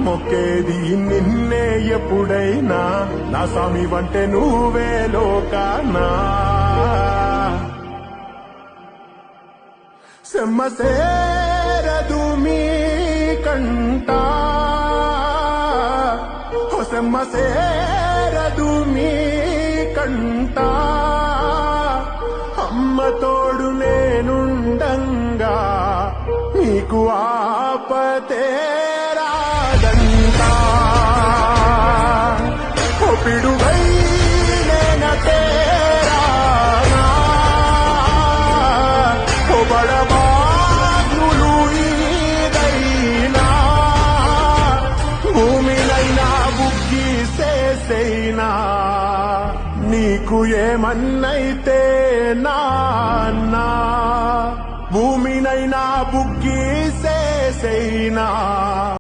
మొక్కేది నిన్నే ఎప్పుడైనా నా స్వామి వంటే నువ్వే లోకానా సెమ్మ సేరదు మీ కంట సెమ్మ సేరదు మీ కంట అమ్మ తోడు నేనుండంగా నీకు ఆపతే రాదంతా పిడుగై నేనతేరానా బడబాగ్నులు ఈదైనా భూమినైనా బుక్కి చేసైనా నీకు ఏమన్నైతే నాన్నా భూమినైనా బుక్కి చేసైనా